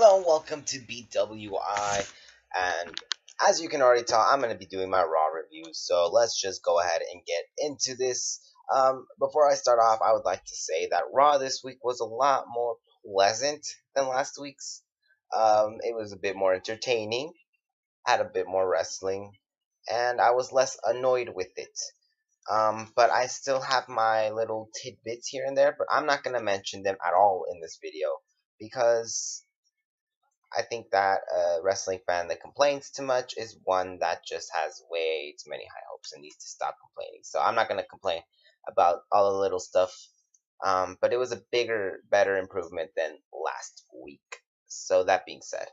Hello and welcome to BWI, and as you can already tell, I'm going to be doing my Raw review, so let's just go ahead and get into this. Before I start off, I would like to say that Raw this week was a lot more pleasant than last week's. It was a bit more entertaining, had a bit more wrestling, and I was less annoyed with it. But I still have my little tidbits here and there, but I'm not going to mention them at all in this video because I think that a wrestling fan that complains too much is one that just has way too many high hopes and needs to stop complaining. So I'm not going to complain about all the little stuff, but it was a bigger, better improvement than last week. So that being said,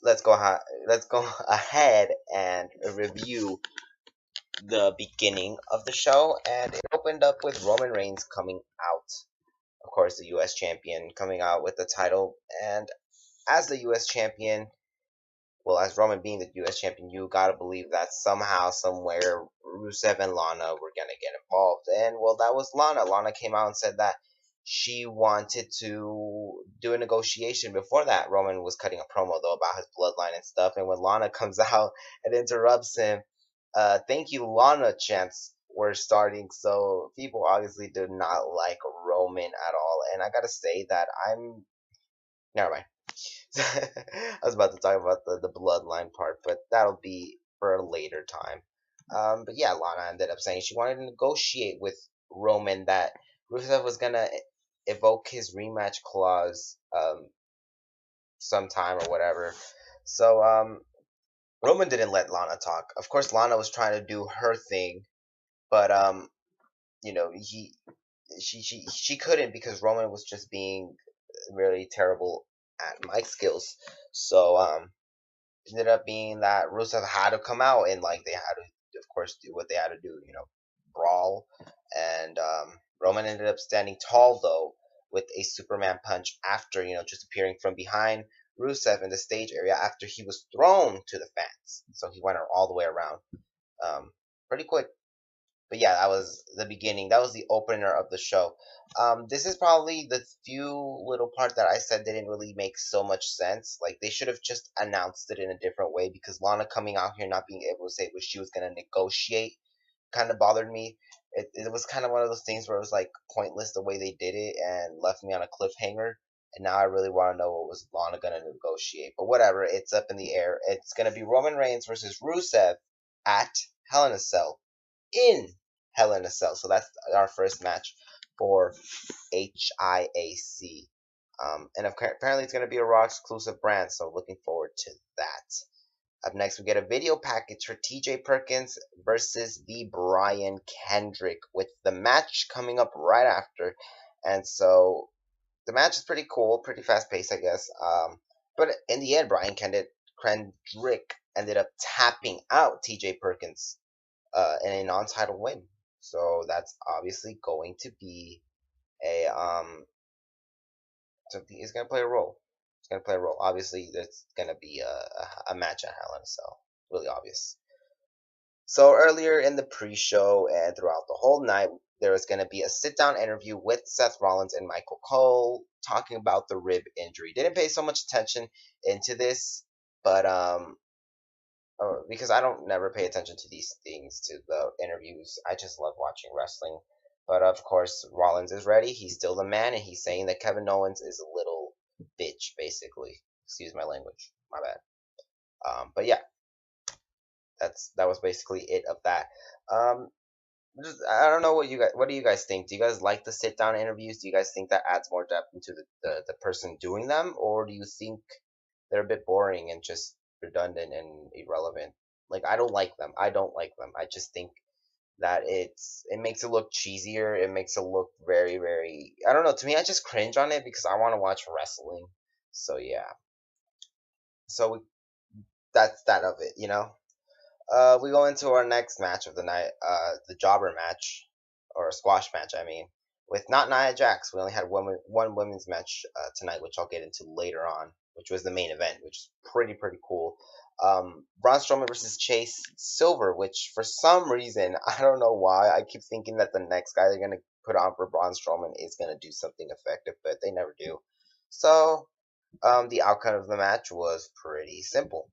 let's go ahead and review the beginning of the show, and it opened up with Roman Reigns coming out, of course, the U.S. champion coming out with the title, and as the U.S. champion, well, as Roman being the U.S. champion, you gotta believe that somehow, somewhere, Rusev and Lana were gonna get involved. And, well, that was Lana. Lana came out and said that she wanted to do a negotiation. Before that, Roman was cutting a promo, though, about his bloodline and stuff. And when Lana comes out and interrupts him, thank you, Lana chants were starting. So people obviously did not like Roman at all. And I gotta say that never mind. I was about to talk about the bloodline part, but that'll be for a later time. But yeah, Lana ended up saying she wanted to negotiate with Roman that Rusev was gonna evoke his rematch clause sometime or whatever. So Roman didn't let Lana talk. Of course, Lana was trying to do her thing, but you know, she couldn't because Roman was just being really terrible at mic skills. So it ended up being that Rusev had to come out and like they had to, of course, do what they had to do, brawl. And Roman ended up standing tall though with a Superman punch after just appearing from behind Rusev in the stage area after he was thrown to the fans. So he went all the way around, pretty quick. But yeah, that was the beginning. That was the opener of the show. This is probably the few little part that I said didn't really make so much sense. Like they should have just announced it in a different way because Lana coming out here not being able to say what she was gonna negotiate kind of bothered me. It was kind of one of those things where it was like pointless the way they did it and left me on a cliffhanger. And now I really want to know what was Lana gonna negotiate. But whatever, it's up in the air. It's gonna be Roman Reigns versus Rusev at Hell in a Cell in Hell in a Cell. So that's our first match for HIAC. And apparently it's going to be a Raw exclusive brand, so looking forward to that. Up next, we get a video package for TJ Perkins versus the Brian Kendrick, with the match coming up right after. And so the match is pretty cool, pretty fast paced, I guess. But in the end, Brian Kendrick ended up tapping out TJ Perkins in a non-title win. So that's obviously going to be a something is going to play a role. It's going to play a role. Obviously, there's going to be a match at Hell in a Cell. Really obvious. So earlier in the pre-show and throughout the whole night, there was going to be a sit-down interview with Seth Rollins and Michael Cole talking about the rib injury. Didn't pay so much attention into this, but because I don't never pay attention to these things, to the interviews. I just love watching wrestling. But of course, Rollins is ready. He's still the man, and he's saying that Kevin Owens is a little bitch, basically. Excuse my language. My bad. But yeah, that was basically it of that. Um, I don't know what do you guys think? Do you guys like the sit down interviews? Do you guys think that adds more depth into the person doing them, or do you think they're a bit boring and just redundant and irrelevant? Like I don't like them. I don't like them. I just think that it makes it look cheesier. It makes it look very, very, I don't know. To me, I just cringe on it because I want to watch wrestling. So yeah. So that's that of it. We go into our next match of the night, the jobber match, or a squash match, I mean, with not Nia Jax. We only had one women's match tonight, which I'll get into later on, which was the main event, which is pretty cool. Braun Strowman versus Chase Silver, which for some reason, I don't know why, I keep thinking that the next guy they're gonna put on for Braun Strowman is gonna do something effective, but they never do. So The outcome of the match was pretty simple.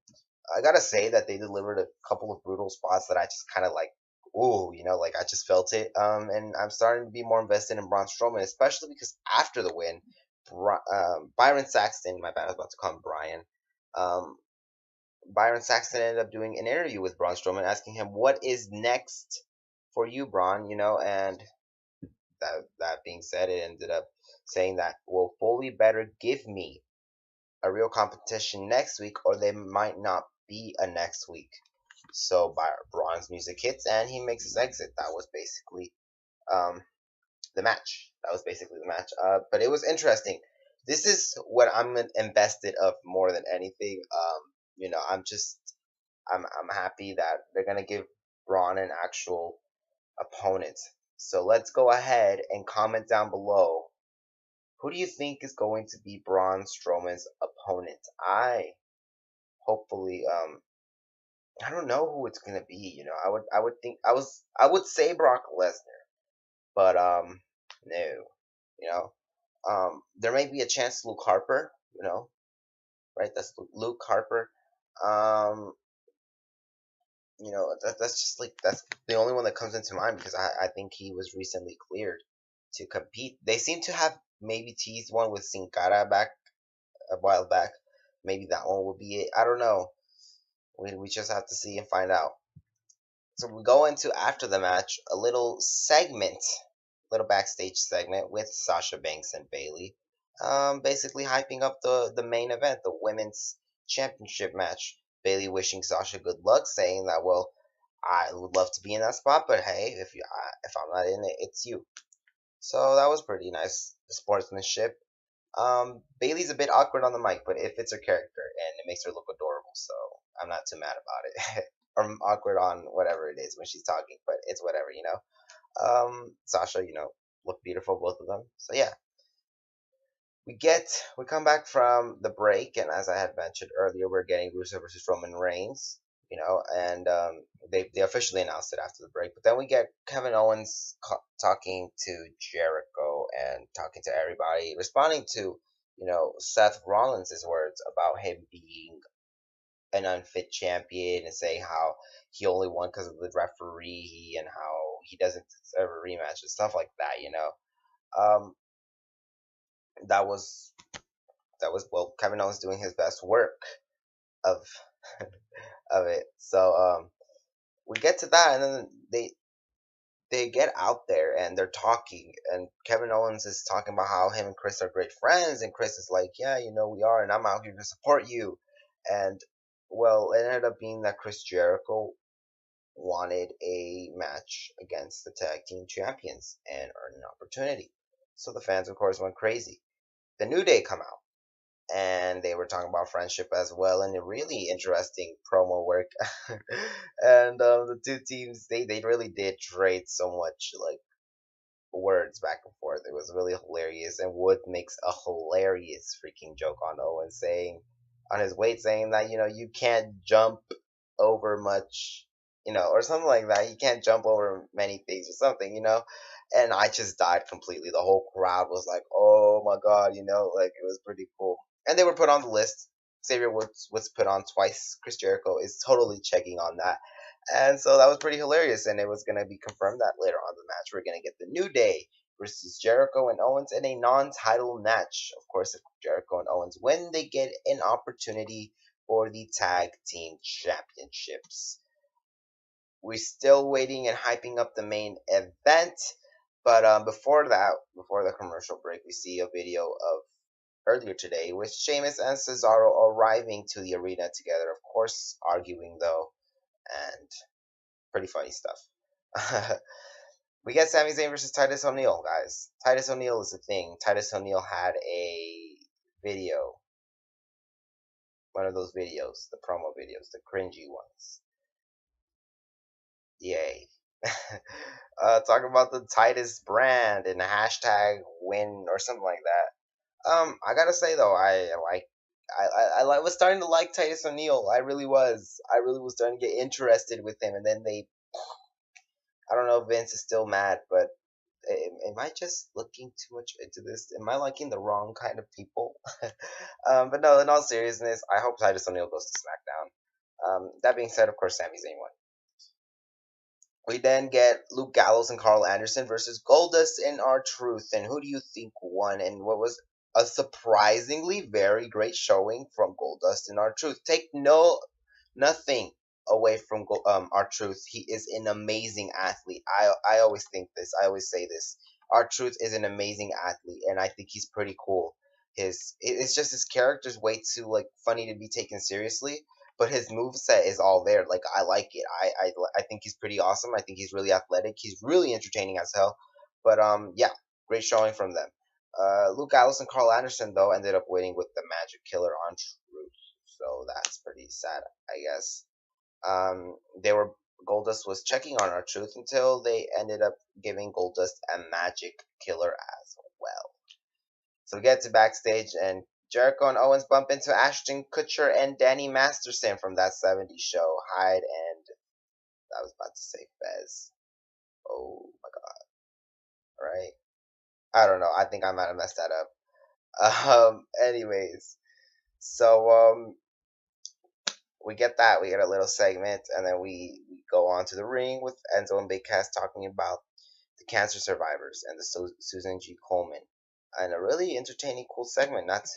I gotta say that they delivered a couple of brutal spots that I just kind of like, ooh, like I just felt it. And I'm starting to be more invested in Braun Strowman, especially because after the win, Byron Saxton, my bad, I was about to call him Brian. Um, Byron Saxton ended up doing an interview with Braun Strowman, asking him what is next for you, Braun. And that being said, it ended up saying that, will Foley better give me a real competition next week, or there might not be a next week. So Braun's music hits and he makes his exit. That was basically um, the match. That was basically the match. But it was interesting. This is what I'm invested of more than anything. I'm happy that they're gonna give Braun an actual opponent. So let's go ahead and comment down below. Who do you think is going to be Braun Strowman's opponent? Hopefully I don't know who it's gonna be. I would think I would say Brock Lesnar, but no, you know, there may be a chance Luke Harper, right? That's Luke Harper. Um, that's just like that's the only one that comes into mind because I think he was recently cleared to compete. They seem to have maybe teased one with Sin Cara back a while back. Maybe that one will be it. I don't know. We just have to see and find out. So we go into after the match a little backstage segment with Sasha Banks and Bailey, basically hyping up the main event, the women's championship match. Bailey wishing Sasha good luck, saying that, well, I would love to be in that spot, but hey, if I'm not in it, it's you. So that was pretty nice sportsmanship. Bailey's a bit awkward on the mic, but it fits her character and it makes her look adorable. So I'm not too mad about it. Or awkward on whatever it is when she's talking, but it's whatever. Sasha, look beautiful, both of them. So yeah, we come back from the break, and as I had mentioned earlier, we're getting Rusev versus Roman Reigns. And they officially announced it after the break. But then we get Kevin Owens talking to Jericho and talking to everybody, responding to Seth Rollins' words about him being an unfit champion and saying how he only won because of the referee and how he doesn't deserve a rematch and stuff like that. Um, that was well, Kevin Owens doing his best work of of it. So we get to that, and then they get out there and they're talking, and Kevin Owens is talking about how him and Chris are great friends, and Chris is like, yeah, we are, and I'm out here to support you. And well, it ended up being that Chris Jericho wanted a match against the tag team champions and earn an opportunity. So the fans, of course, went crazy. The New Day come out and they were talking about friendship as well, and a really interesting promo work. And the two teams, they really did trade so much like words back and forth. It was really hilarious, and Wood makes a hilarious freaking joke on Owen, saying on his weight, saying that you can't jump over much, or something like that. You can't jump over many things or something. And I just died completely. The whole crowd was like, "Oh my god!" Like it was pretty cool. And they were put on the list. Xavier Woods was put on twice. Chris Jericho is totally checking on that. And so that was pretty hilarious. And it was going to be confirmed that later on in the match, we're going to get the New Day versus Jericho and Owens in a non title match. Of course, if Jericho and Owens win, they get an opportunity for the tag team championships. We're still waiting and hyping up the main event. But before that, before the commercial break, we see a video of earlier today with Sheamus and Cesaro arriving to the arena together. Of course, arguing though, and pretty funny stuff. We get Sami Zayn versus Titus O'Neil, guys. Titus O'Neil is a thing. Titus O'Neil had a video, one of those videos, the promo videos, the cringy ones. Yay. Talk about the Titus brand and hashtag win or something like that. I gotta say though, I was starting to like Titus O'Neil. I really was. I really was starting to get interested with him, and then I don't know if Vince is still mad, but Am I just looking too much into this? Am I liking the wrong kind of people? But no, in all seriousness, I hope Titus O'Neil goes to SmackDown. That being said, of course, Sami Zayn won. We then get Luke Gallows and Carl Anderson versus Goldust and R-Truth. And who do you think won? And what was a surprisingly very great showing from Goldust and R-Truth. Take nothing away from R-Truth. He is an amazing athlete. I always think this. I always say this. R-Truth is an amazing athlete, and I think he's pretty cool. It's just his character's way too like funny to be taken seriously, but his move set is all there. Like I like it. I think he's pretty awesome. I think he's really athletic. He's really entertaining as hell. But yeah, great showing from them. Luke Gallows and Carl Anderson though ended up winning with the Magic Killer on Truth, so that's pretty sad, I guess. They were Goldust was checking on R-Truth until they ended up giving Goldust a Magic Killer as well. So we get to backstage, and Jericho and Owens bump into Ashton Kutcher and Danny Masterson from that '70s show, Hyde and I was about to say Fez. Oh my god! Right? I don't know. I think I might have messed that up. Anyways, so we get that. We get a little segment, and then we go on to the ring with Enzo and Big Cass talking about the cancer survivors and the Susan G. Coleman, and a really entertaining, cool segment. Not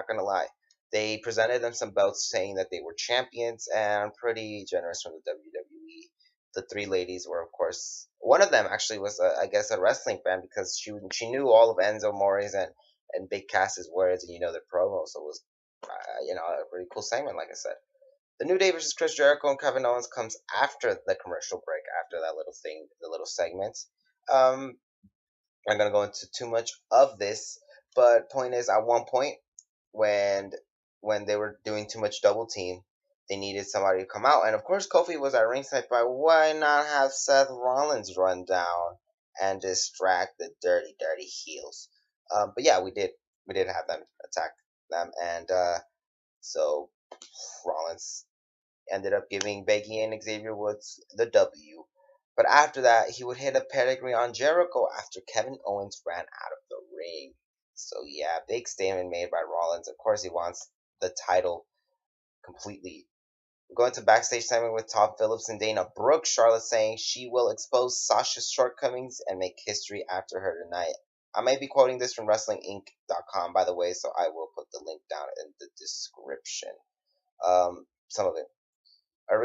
gonna lie, they presented them some belts, saying that they were champions, and pretty generous from the WWE. The three ladies were, of course, one of them actually was, I guess, a wrestling fan because she knew all of Enzo More's and Big Cass's words, and their promos. So it was, a pretty cool segment, like I said. The New Day versus Chris Jericho and Kevin Owens comes after the commercial break, after that little thing, the little segment. Um, I'm gonna go into too much of this, but point is, at one point when they were doing too much double team, they needed somebody to come out, and of course Kofi was at ringside. But why not have Seth Rollins run down and distract the dirty heels? But yeah, we did have them attack them, and so Rollins ended up giving Becky and Xavier Woods the W. But after that, he would hit a pedigree on Jericho after Kevin Owens ran out of the ring. So yeah, big statement made by Rollins. Of course, he wants the title completely. Going to backstage segment with Tom Phillips and Dana Brooke. Charlotte saying she will expose Sasha's shortcomings and make history after her tonight. I may be quoting this from WrestlingInc.com, by the way, so I will put the link down in the description. Some of it. A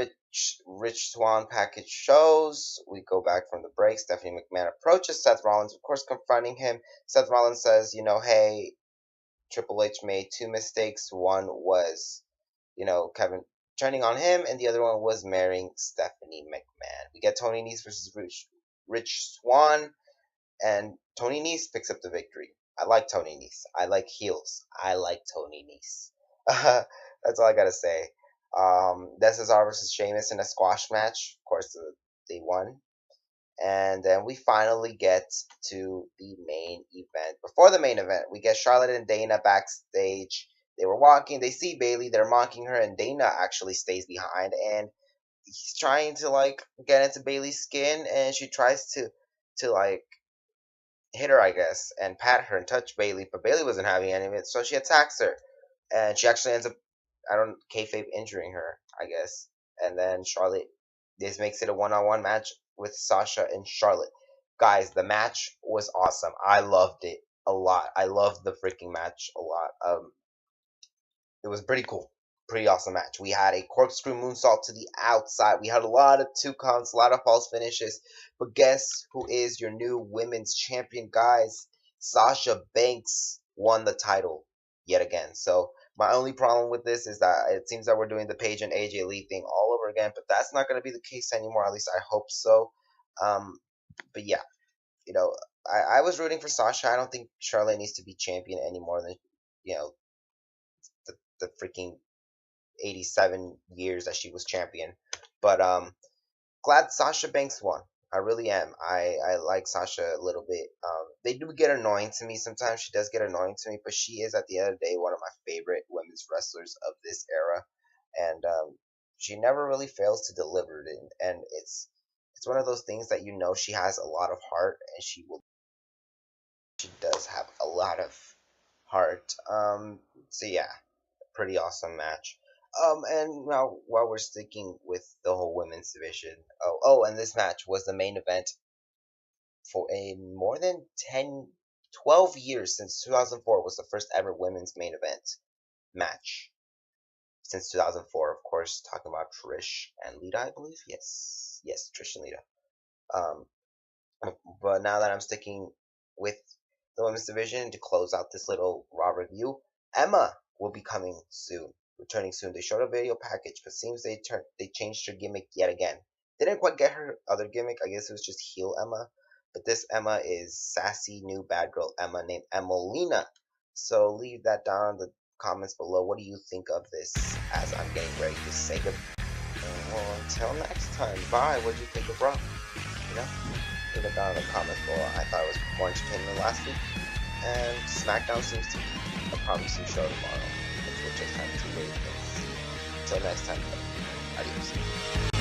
Rich Swan package shows. We go back from the break. Stephanie McMahon approaches Seth Rollins, of course, confronting him. Seth Rollins says, hey, Triple H made two mistakes. One was, Kevin turning on him, and the other one was marrying Stephanie McMahon. We get Tony Nese versus Rich Swan, and Tony Nese picks up the victory. I like Tony Nese. I like heels. I like Tony Nese. That's all I gotta say. Cesaro versus Sheamus in a squash match. Of course, they won. And then we finally get to the main event. Before the main event, we get Charlotte and Dana backstage. They were walking. They see Bayley. They're mocking her, and Dana actually stays behind. And he's trying to like get into Bayley's skin, and she tries to like hit her, I guess, and pat her and touch Bayley. But Bayley wasn't having any of it, so she attacks her, and she actually ends up kayfabe injuring her, I guess. And then Charlotte, this makes it a one-on-one match with Sasha and Charlotte. Guys, the match was awesome. I loved it a lot. I loved the freaking match a lot. It was pretty cool. Pretty awesome match. We had a corkscrew moonsault to the outside. We had a lot of two counts, a lot of false finishes. But guess who is your new women's champion, guys? Sasha Banks won the title yet again. So my only problem with this is that it seems that we're doing the Paige and AJ Lee thing all over again, but that's not going to be the case anymore. At least I hope so. But yeah, I was rooting for Sasha. I don't think Charlotte needs to be champion any more than the freaking 87 years that she was champion. But glad Sasha Banks won. I really am. I like Sasha a little bit. They do get annoying to me sometimes. She does get annoying to me, but she is at the end of the day one of my favorite women's wrestlers of this era, and she never really fails to deliver it. And it's one of those things that she has a lot of heart, and she will she does have a lot of heart. So yeah, pretty awesome match. And now while we're sticking with the whole women's division, and this match was the main event for in more than 12 years, since 2004 was the first ever women's main event match. Since 2004, of course, talking about Trish and Lita, I believe. Yes, Trish and Lita. Um, but now that I'm sticking with the women's division to close out this little Raw review, Emma will be coming soon, returning soon. They showed a video package, but seems they changed her gimmick yet again. Didn't quite get her other gimmick. I guess it was just heel Emma. But this Emma is sassy new bad girl Emma named Emmalina. So leave that down in the comments below. What do you think of this? As I'm getting ready to say goodbye. Well, until next time, bye. What do you think of Raw? You know, leave it down in the comments below. I thought it was more entertaining than last week, and SmackDown seems to be a promising show tomorrow. We'll just have to wait and see. Until next time, adios.